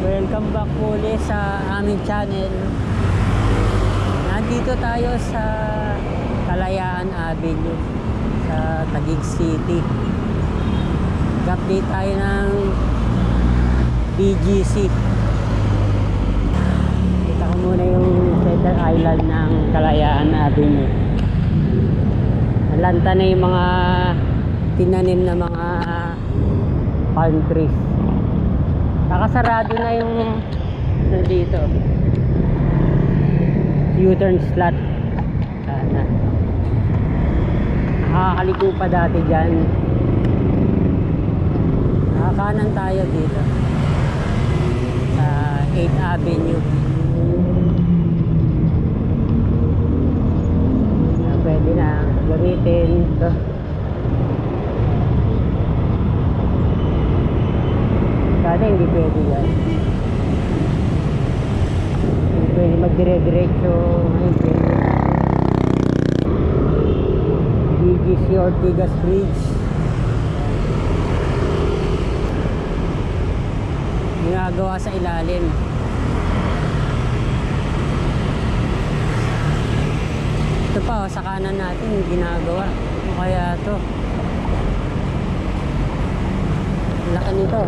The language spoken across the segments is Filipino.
Welcome back po ulit sa aming channel. Nandito tayo sa Kalayaan Avenue sa Taguig City. Nag-update tayo ng BGC. Kita ko muna yung center island ng Kalayaan Avenue. Nalanta na yung mga tinanim na mga palm trees. Nakasarado na yung dito U-turn slot. Sana nakakaliko pa dati dyan. Nakakanan tayo dito sa 8th Avenue. Pwede na gamitin ito. Sana hindi pwede yan. Hindi pwede magdire-diretso. Ngayon pwede na BGC Ortigas Bridge. Ginagawa sa ilalim. Ito pa sa kanan natin ginagawa. Ano kaya ito? Laki nito.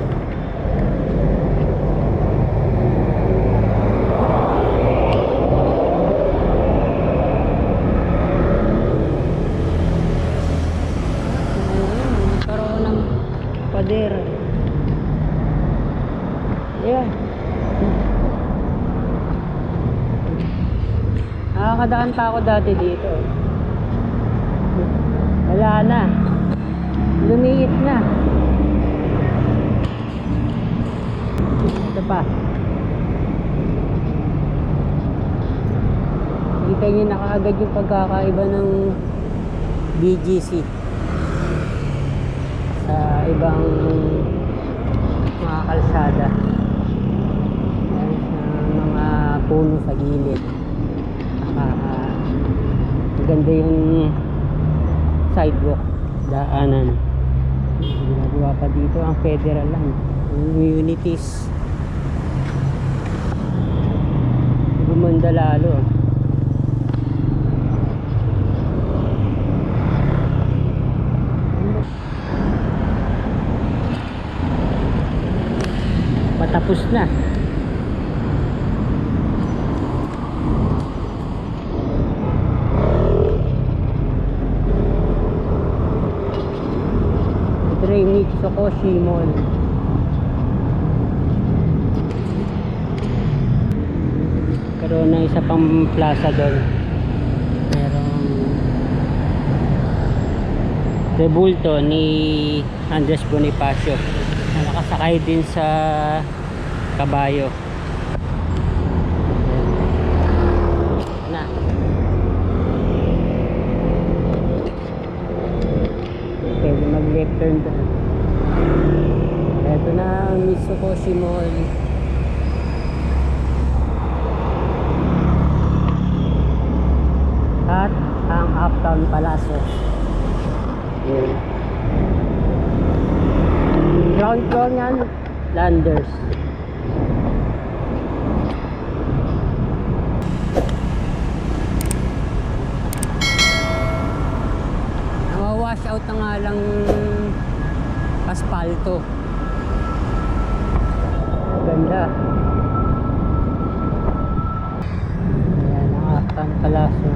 Pader. Yeah. Nakakadaan pa ako dati dito. Wala na. Lumiit na. Ito pa. Kita niyo na kaagad yung pagkakaiba ng BGC sa ibang mga kalsada. Ayan, sa mga puno sa gilid. Maganda yung sidewalk, daanan. Ginagawa pa dito ang federal lang, communities. Gumanda lalo. Matapos na. Ito na yung Mitsukoshi Mall. Karoon na isa pang plaza doon. Merong rebulto ni Andres Bonifacio. Nakasakay din sa kabayo. Na. Pwede mag-left turn doon. Ito na ang Mitsukoshi Mall. At ang Uptown Palacio. Yun. Ground floor yan, Landers. Nawawash out na nga lang asfalto. Ganda. Ayan ang Uptown Palacio.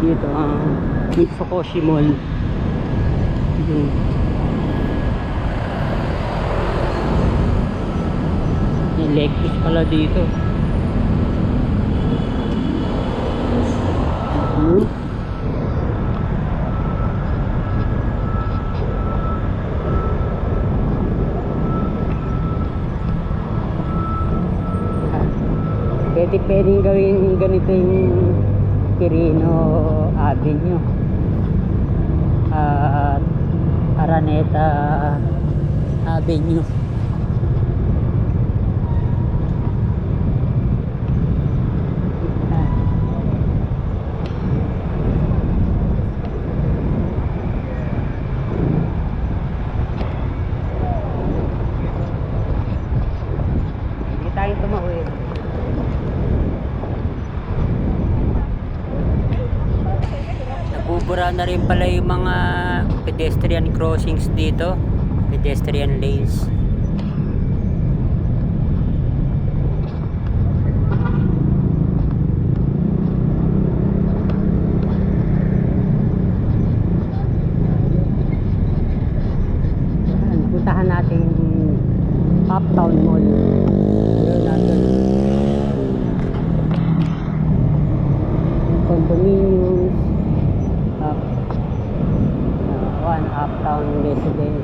Dito ang Mitsukoshi Mall. Electric pala dito. Pwedeng gawin ganito yung Quirino Avenue at Araneta Avenue. Bumubura na rin pala yung mga pedestrian crossings dito, pedestrian lanes. Puntahan natin Uptown Mall. Meron natin condominiums, one Uptown residence.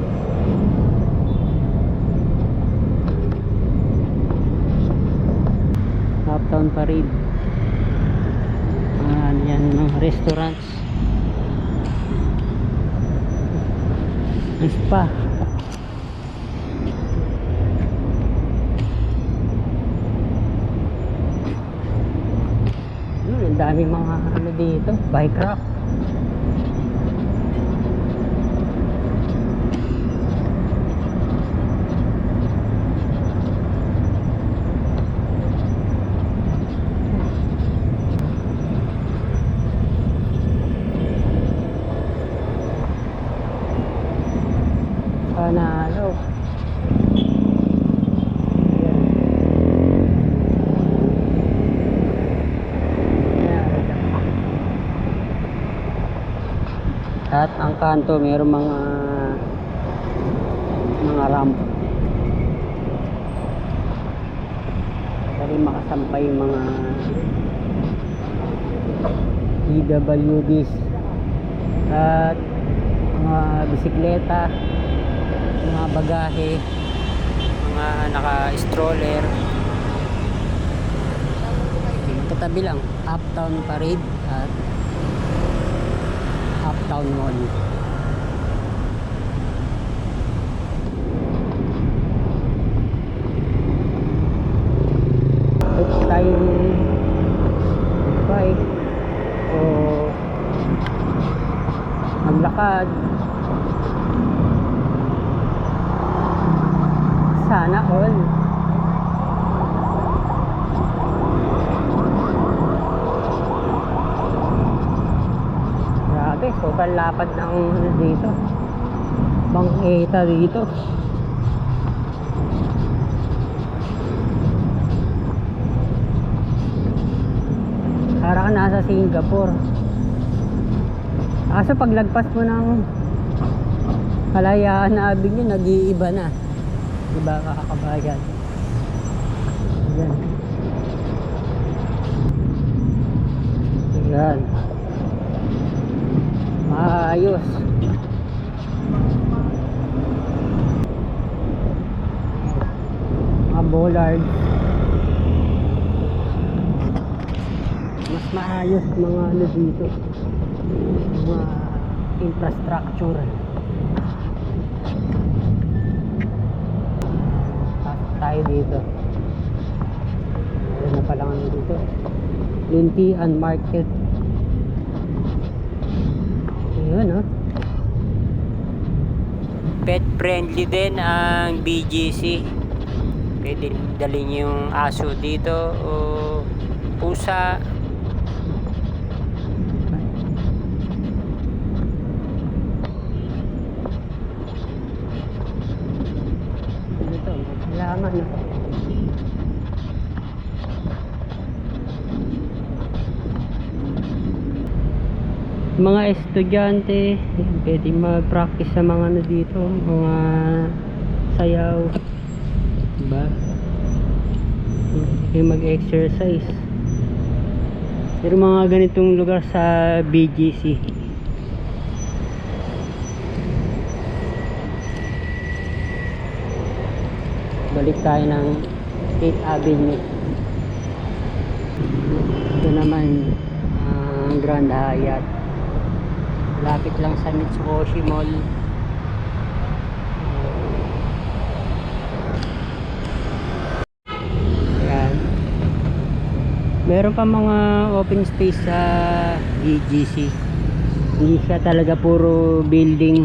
Uptown Parade. Yan mga restaurants. Spa. Ang dami mga ano dito, bike rack. Panalo. At ang kanto mayroong mga ramp. Dali makasampay yung mga PWDs at mga bisikleta, mga bagahe, mga naka-stroller. Katabi lang Uptown Parade at Uptown Mall. Ito tayong bike o maglakad. Sana all. Sobrang lapad ng dito, bangketa dito. Para ka nasa Singapore. Kaso paglagpas mo ng Kalayaan na Avenue, nag-iiba na. Diba kakakabayan? Ayan. Ayan. Maayos. Mga bollard. Mas maayos mga ano dito. Mga infrastructure. Pasok tayo dito. Meron na palang ano dito. Lintian Market. Yun, oh. Pet friendly din ang BGC. Pwede dalhin yung aso dito o pusa. Ito, halaman. Mga estudyante pwede mag-practice sa mga ano dito, mga sayaw, diba? Pwede mag-exercise. Pero mga ganitong lugar sa BGC. Balik tayo ng 8th Avenue. Ito naman ang Grand Hyatt. Lapit lang sa Mitsukoshi Mall. Ayan. Meron pa mga open space sa BGC. Hindi siya talaga puro building.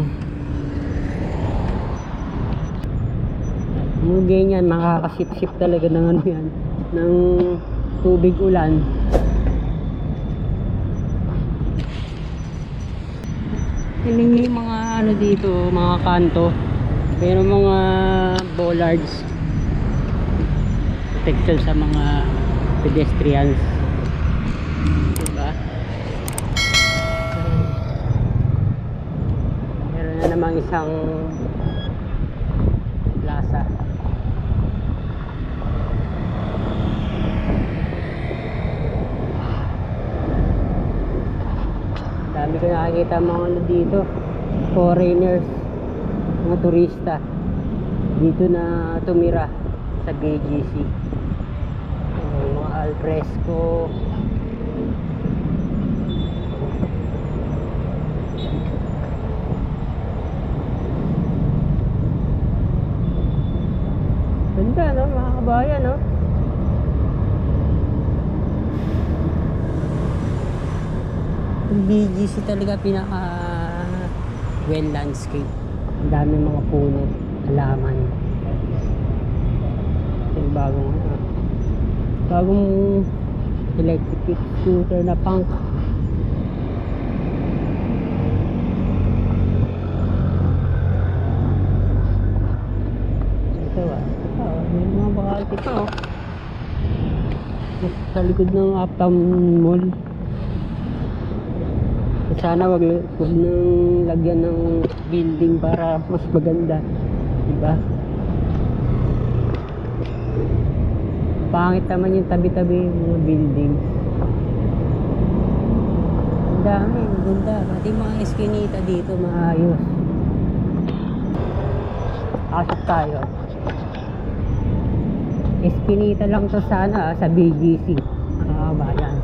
Yung ganyan, makakasip-sip talaga ng ano yan, ng tubig ulan. Hindi mga ano dito, mga kanto. Pero mga bollards. Protection sa mga pedestrians. Diba? Meron na namang isang plaza. Dami ko nakakita mga ano dito, foreigners, mga turista dito na tumira sa BGC. Mga alfresco, ganda no mga kabayan no. Yung BGC talaga pinaka well landscape. Ang dami mga puno, halaman. Yung bagong electric scooter na punk. Ito may mga bakal ito sa likod ng Uptown Mall. Sana wag nang lagyan ng building para mas maganda, diba? Pangit naman yung tabi-tabi ng building. Ang dami, ganda. Pati mga eskinita dito maayos. Asok tayo. Eskinita lang to sana sa BGC. Bayan.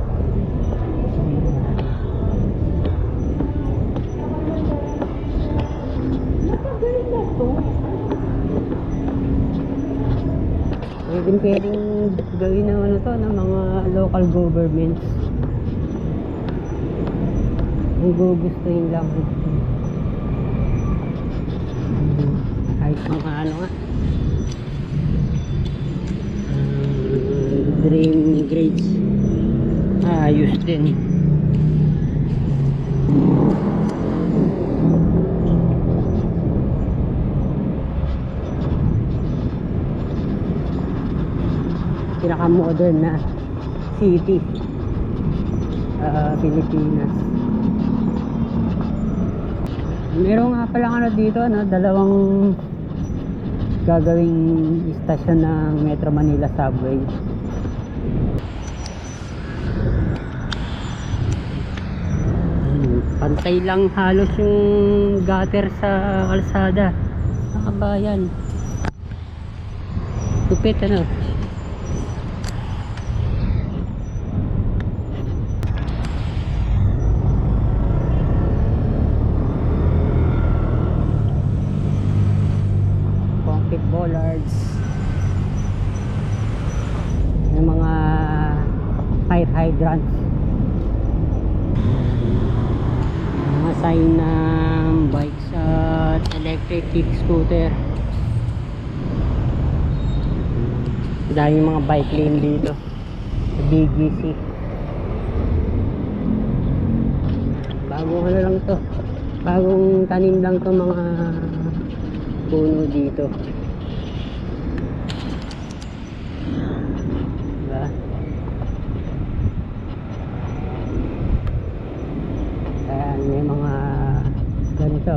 Pwedeng gawin ng ano to ng mga local governments. Ang gugustuhin lang kahit mga ano nga dream grades ayos din. Pinaka-modern na city Pilipinas. Meron nga pala ano dito no, dalawang gagawing istasyon ng Metro Manila Subway. Pantay lang halos yung gutter sa kalsada. Nakabayan. Tupit ano. Bollards ng mga fire hydrants, mga sign ng bikes at electric scooter. Daming mga bike lane dito sa BGC. Bagong ano lang to, bagong tanim lang to mga puno dito. May mga ganito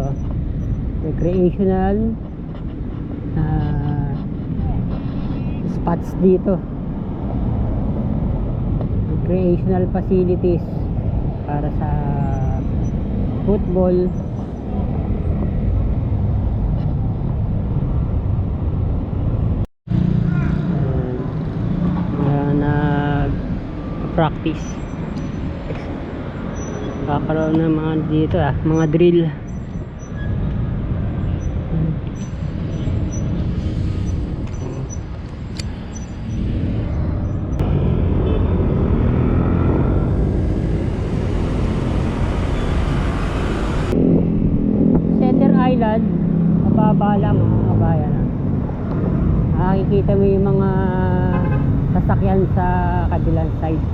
recreational spots dito, recreational facilities para sa football, nag-practice. Kakaroon ng mga dito mga drill. Center Island, mababa lang mga kabayan. Makikita mo yung mga sasakyan sa kabilang side.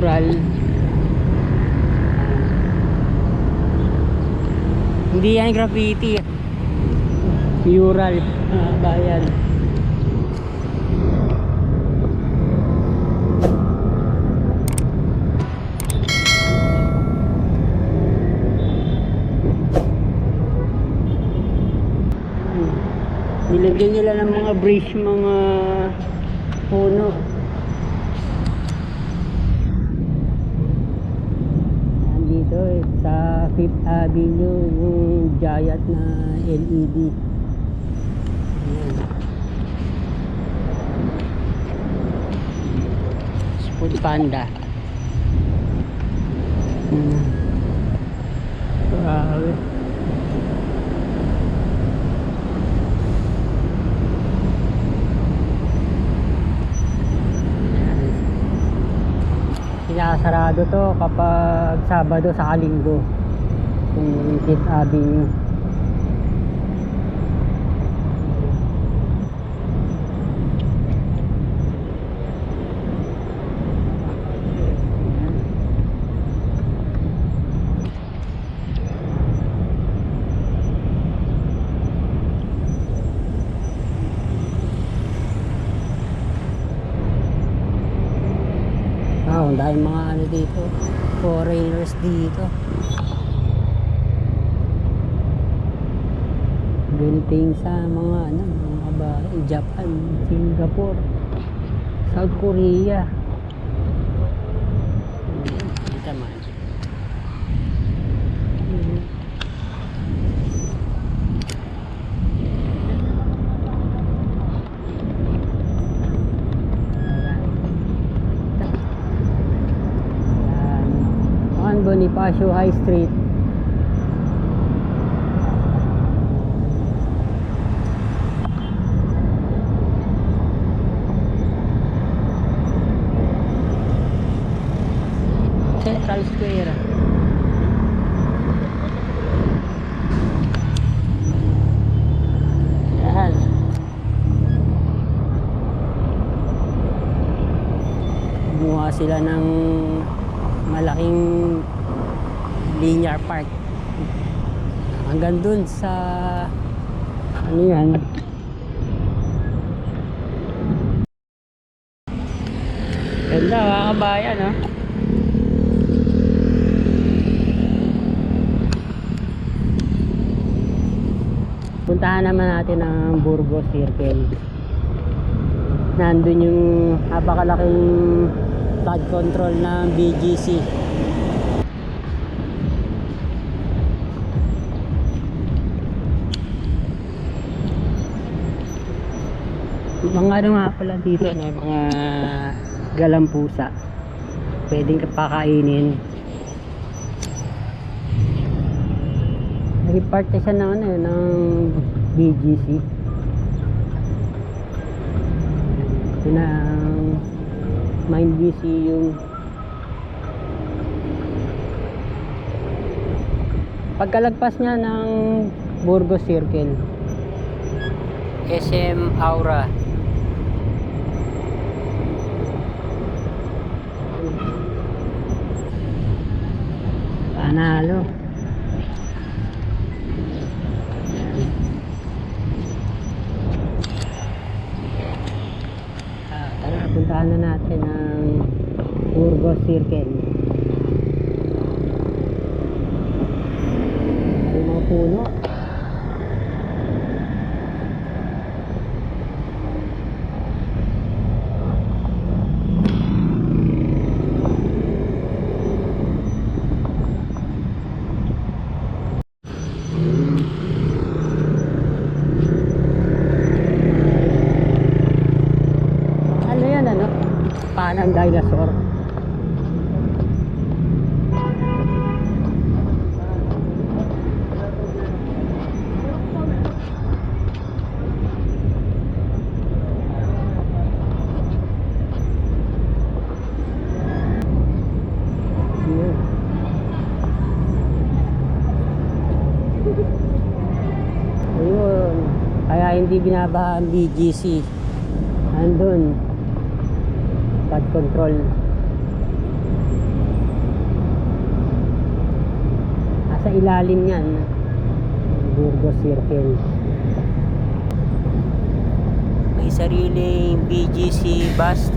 mural. Hindi yan graffiti, mural, bayan. Nilagyan nila ng mga bridge, mga puno. Dito sa 5th Avenue yung giant na LED. Ayan. Food Panda. Grabe. Sinasarado to kapag Sabado sa Linggo, yung 5th Avenue. Dahil mga ano dito, foreigners dito. Building sa mga ano, mga bahay, Japan, Singapore, South Korea. Kita man. Bonifacio High Street. Central Square. Yan. Gumawa sila ng malaking linear park hanggang dun sa ano yan, ganda mga kabayan, no? Puntahan naman natin ang Burgos Circle. Nandun yung napakalaking flood control ng BGC. Mga ano nga pala dito, no? Mga galampusa pwedeng kapakainin. Nag-part na siya ng, ano, ng BGC. Ito na ang Mind Museum. Pagkalagpas niya ng Burgos Circle, SM Aura. Panalo. Tara, puntahan na natin ang Burgos Circle. May mga puno. Ng dinosaur. Ayun, kaya hindi binabaha ang BGC. Andun flood control. Nasa ilalim yan. Burgos Circle. May sariling BGC bus.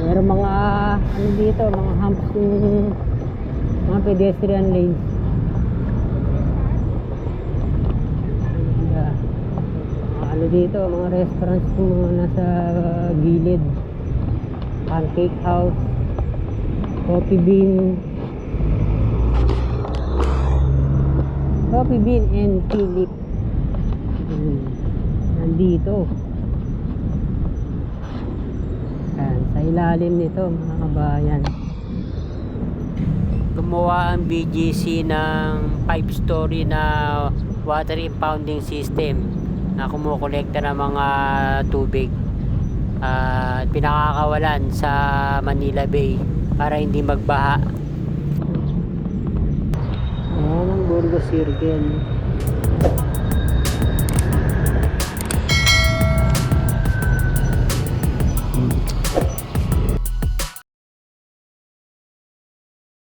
Meron mga ano dito, mga humps yung mga pedestrian lanes. Ano dito, mga restaurants kung mga nasa gilid. Pancake House, Coffee Bean and Philip. Nandito. Ayan, sa ilalim nito mga kabayan. Gumawa ang BGC ng 5-story na water impounding system na kumukolekta ng mga tubig at pinakakawalan sa Manila Bay para hindi magbaha. Ayan ang Burgos Circle.